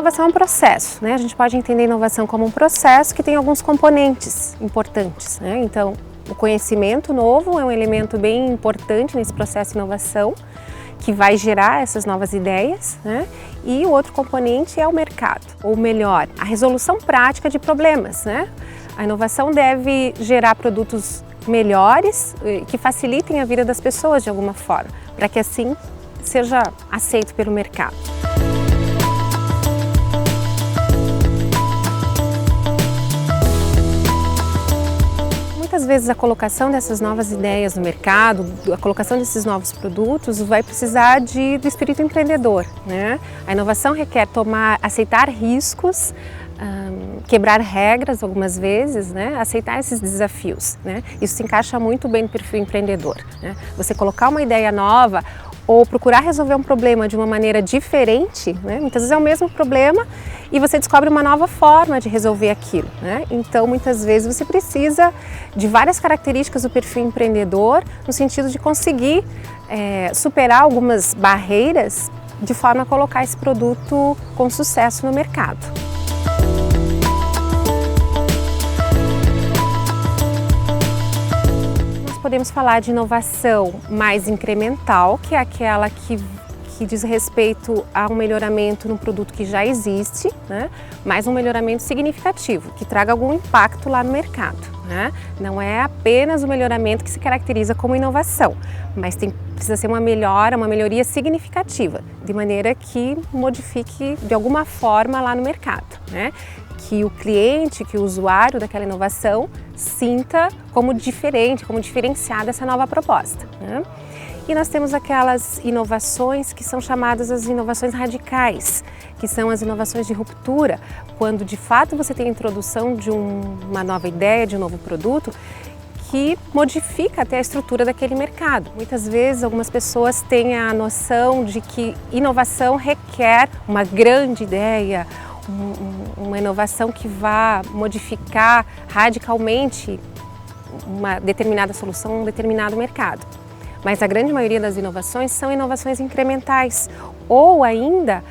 inovação é um processo, né? A gente pode entender a inovação como um processo que tem alguns componentes importantes, né? Então, o conhecimento novo é um elemento bem importante nesse processo de inovação, que vai gerar essas novas ideias, né? E o outro componente é o mercado, ou melhor, a resolução prática de problemas, né? A inovação deve gerar produtos melhores que facilitem a vida das pessoas de alguma forma, para que assim seja aceito pelo mercado. Muitas vezes a colocação dessas novas ideias no mercado, a colocação desses novos produtos vai precisar do espírito empreendedor, né? A inovação requer aceitar riscos, quebrar regras algumas vezes, né? Aceitar esses desafios, né? Isso se encaixa muito bem no perfil empreendedor, né? Você colocar uma ideia nova ou procurar resolver um problema de uma maneira diferente, né? Muitas vezes é o mesmo problema e você descobre uma nova forma de resolver aquilo, né? Então, muitas vezes você precisa de várias características do perfil empreendedor no sentido de conseguir superar algumas barreiras de forma a colocar esse produto com sucesso no mercado. Podemos falar de inovação mais incremental, que é aquela que diz respeito a um melhoramento no produto que já existe, né? Mas um melhoramento significativo, que traga algum impacto lá no mercado, né? Não é apenas o melhoramento que se caracteriza como inovação, mas precisa ser uma melhoria significativa, de maneira que modifique de alguma forma lá no mercado, né? Que o cliente, que o usuário daquela inovação sinta como diferente, como diferenciada essa nova proposta, né? E nós temos aquelas inovações que são chamadas as inovações radicais, que são as inovações de ruptura, quando de fato você tem a introdução de uma nova ideia, de um novo produto, que modifica até a estrutura daquele mercado. Muitas vezes algumas pessoas têm a noção de que inovação requer uma grande ideia, uma inovação que vá modificar radicalmente uma determinada solução, um determinado mercado. Mas a grande maioria das inovações são inovações incrementais, ou ainda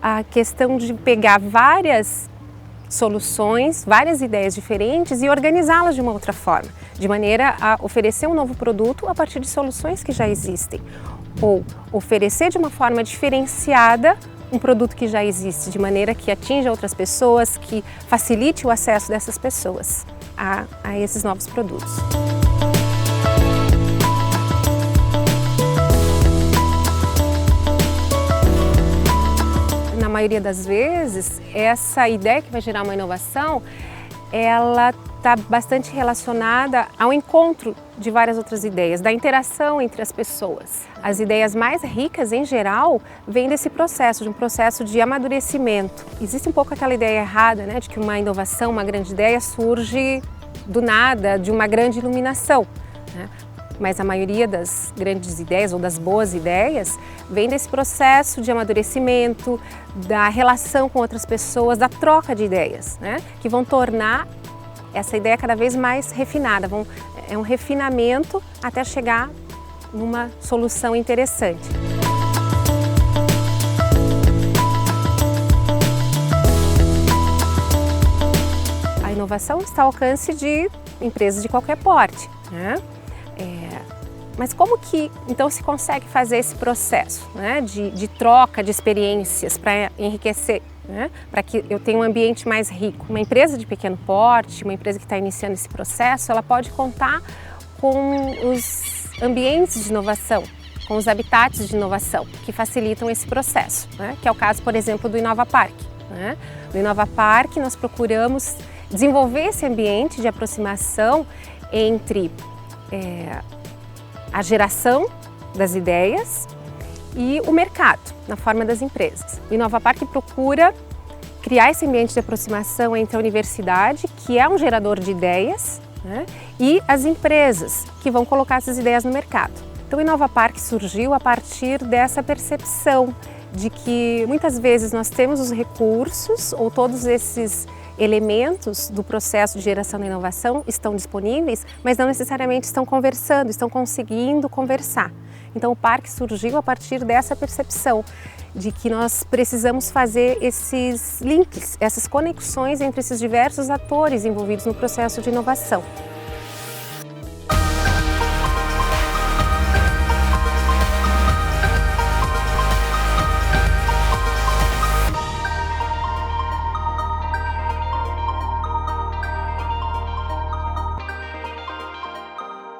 a questão de pegar várias soluções, várias ideias diferentes e organizá-las de uma outra forma, de maneira a oferecer um novo produto a partir de soluções que já existem, ou oferecer de uma forma diferenciada um produto que já existe, de maneira que atinja outras pessoas, que facilite o acesso dessas pessoas a esses novos produtos. Na maioria das vezes, essa ideia que vai gerar uma inovação, ela está bastante relacionada ao encontro de várias outras ideias, da interação entre as pessoas. As ideias mais ricas, em geral, vêm desse processo, de um processo de amadurecimento. Existe um pouco aquela ideia errada, né, de que uma inovação, uma grande ideia surge do nada, de uma grande iluminação, né? Mas a maioria das grandes ideias ou das boas ideias vem desse processo de amadurecimento, da relação com outras pessoas, da troca de ideias, né, que vão tornar essa ideia cada vez mais refinada. É um refinamento até chegar numa solução interessante. A inovação está ao alcance de empresas de qualquer porte, né? Mas como que então se consegue fazer esse processo, né, de troca de experiências para enriquecer, né, para que eu tenha um ambiente mais rico? Uma empresa de pequeno porte, uma empresa que está iniciando esse processo, ela pode contar com os ambientes de inovação, com os habitats de inovação que facilitam esse processo, né, que é o caso, por exemplo, do Inova Park, né? No Inova Park nós procuramos desenvolver esse ambiente de aproximação entre a geração das ideias e o mercado, na forma das empresas. O Inova Park procura criar esse ambiente de aproximação entre a universidade, que é um gerador de ideias, né, e as empresas, que vão colocar essas ideias no mercado. Então o Inova Park surgiu a partir dessa percepção de que muitas vezes nós temos os recursos ou todos esses elementos do processo de geração da inovação estão disponíveis, mas não necessariamente estão conversando, estão conseguindo conversar. Então o parque surgiu a partir dessa percepção de que nós precisamos fazer esses links, essas conexões entre esses diversos atores envolvidos no processo de inovação.